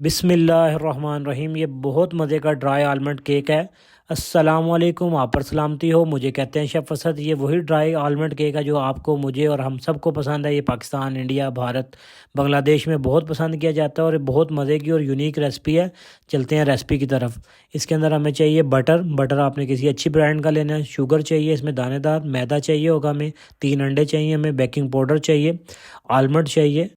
बिस्मिल्लाहिर्रहमानिर्रहीम। ये बहुत मज़े का ड्राई आलमंड केक है। अस्सलाम वालेकुम, आप पर सलामती हो। मुझे कहते हैं शेफ़ असद। ये वही ड्राई आलमंड केक है जो आपको, मुझे और हम सबको पसंद है। ये पाकिस्तान, इंडिया, भारत, बांग्लादेश में बहुत पसंद किया जाता है और ये बहुत मज़े की और यूनिक रेसिपी है। चलते हैं रेसिपी की तरफ। इसके अंदर हमें चाहिए बटर आपने किसी अच्छी ब्रांड का लेना है। शुगर चाहिए इसमें दानेदार, मैदा चाहिए होगा हमें, 3 अंडे चाहिए हमें, बेकिंग पाउडर चाहिए, आलमंड चाहिए,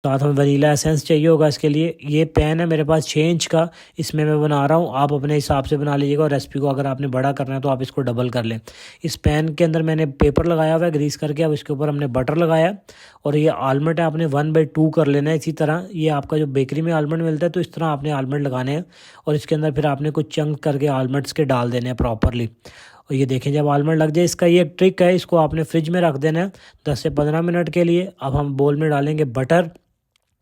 साथ में वनीला एसेंस चाहिए होगा इसके लिए। ये पैन है मेरे पास 6 इंच का, इसमें मैं बना रहा हूँ। आप अपने हिसाब से बना लीजिएगा और रेसिपी को अगर आपने बड़ा करना है तो आप इसको डबल कर लें। इस पैन के अंदर मैंने पेपर लगाया हुआ है ग्रीस करके। अब इसके ऊपर हमने बटर लगाया और ये आलमंड है, आपने 1/2 कर लेना है। इसी तरह ये आपका जो बेकरी में आलमंड मिलता है तो इस तरह आपने आलमंड लगाने हैं और इसके अंदर फिर आपने कुछ चंक करके आलमंड्स के डाल देने हैं प्रॉपरली। और ये देखें जब आलमंड लग जाए, इसका ये ट्रिक है, इसको आपने फ्रिज में रख देना है 10 से 15 मिनट के लिए। अब हम बोल में डालेंगे बटर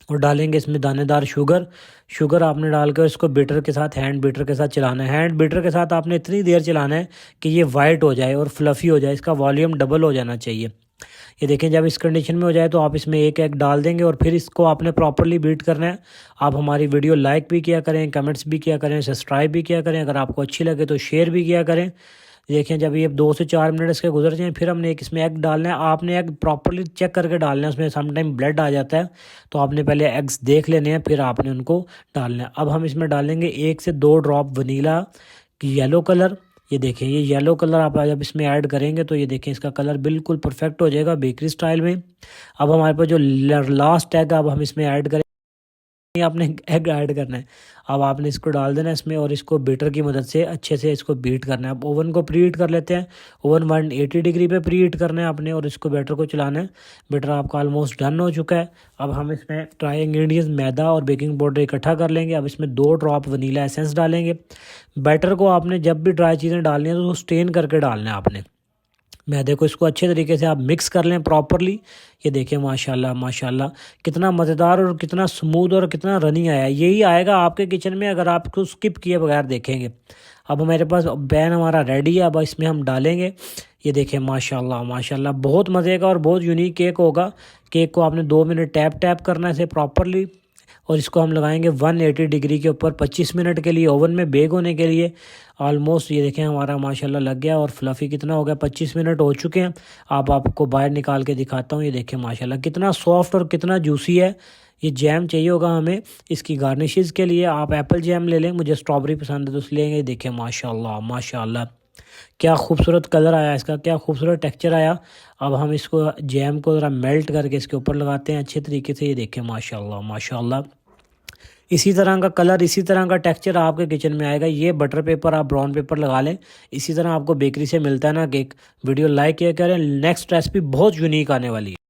और डालेंगे इसमें दानेदार शुगर आपने डाल कर इसको बीटर के साथ, हैंड बीटर के साथ चलाना है। हैंड बीटर के साथ आपने इतनी देर चलाना है कि ये वाइट हो जाए और फ्लफ़ी हो जाए, इसका वॉल्यूम डबल हो जाना चाहिए। ये देखें जब इस कंडीशन में हो जाए तो आप इसमें एक एग डाल देंगे और फिर इसको आपने प्रॉपरली बीट करना है। आप हमारी वीडियो लाइक भी किया करें, कमेंट्स भी किया करें, सब्सक्राइब भी किया करें, अगर आपको अच्छी लगे तो शेयर भी किया करें। देखें जब ये 2 से 4 मिनट इसके गुजर जाएँ फिर हमने एक इसमें एग डालना है। आपने एग प्रॉपरली चेक करके डालना है, उसमें समटाइम ब्लड आ जाता है तो आपने पहले एग्स देख लेने हैं फिर आपने उनको डालना है। अब हम इसमें डालेंगे 1 से 2 ड्रॉप वनीला की येलो कलर। ये देखें ये येलो कलर आप जब इसमें ऐड करेंगे तो ये देखें इसका कलर बिल्कुल परफेक्ट हो जाएगा बेकरी स्टाइल में। अब हमारे पास जो लास्ट एग अब हम इसमें ऐड करें, आपने एग ऐड करना है। अब आपने इसको डाल देना है इसमें और इसको बीटर की मदद से अच्छे से इसको बीट करना है। अब ओवन को प्री हीट कर लेते हैं। ओवन 180 डिग्री पे प्री हीट करना है आपने और इसको बैटर को चलाना है। बैटर आपका ऑलमोस्ट डन हो चुका है। अब हम इसमें ड्राई इंग्रेडिएंट्स मैदा और बेकिंग पाउडर इकट्ठा कर लेंगे। अब इसमें 2 ड्रॉप वनीला एसेंस डालेंगे। बैटर को आपने जब भी ड्राई चीज़ें डालनी है तो उसको स्टेन करके डालना है आपने। मैदे को इसको अच्छे तरीके से आप मिक्स कर लें प्रॉपरली। ये देखें माशाल्लाह माशाल्लाह कितना मज़ेदार और कितना स्मूथ और कितना रनी आया। यही आएगा आपके किचन में अगर आप इसको स्किप किए बगैर देखेंगे। अब मेरे पास पैन हमारा रेडी है, अब इसमें हम डालेंगे। ये देखें माशाल्लाह माशाल्लाह बहुत मज़े का और बहुत यूनिक केक होगा। केक को आपने 2 मिनट टैप टैप करना है इसे प्रॉपरली और इसको हम लगाएंगे 180 डिग्री के ऊपर 25 मिनट के लिए ओवन में बेक होने के लिए। ऑलमोस्ट ये देखें हमारा माशाल्लाह लग गया और फ्लफ़ी कितना हो गया, 25 मिनट हो चुके हैं। अब आपको बाहर निकाल के दिखाता हूँ। ये देखें माशाल्लाह कितना सॉफ्ट और कितना जूसी है। ये जैम चाहिए होगा हमें इसकी गार्निशेस के लिए, आप एप्पल जैम ले लें, मुझे स्ट्रॉबेरी पसंद है तो इसलिए लेंगे। देखें माशाल्लाह माशाल्लाह क्या खूबसूरत कलर आया इसका, क्या खूबसूरत टेक्सचर आया। अब हम इसको जैम को ज़रा मेल्ट करके इसके ऊपर लगाते हैं अच्छे तरीके से। ये देखें माशाल्लाह माशाल्लाह इसी तरह का कलर, इसी तरह का टेक्सचर आपके किचन में आएगा। ये बटर पेपर आप ब्राउन पेपर लगा लें, इसी तरह आपको बेकरी से मिलता है ना केक। वीडियो लाइक किया करें, नेक्स्ट रेसिपी बहुत यूनिक आने वाली है।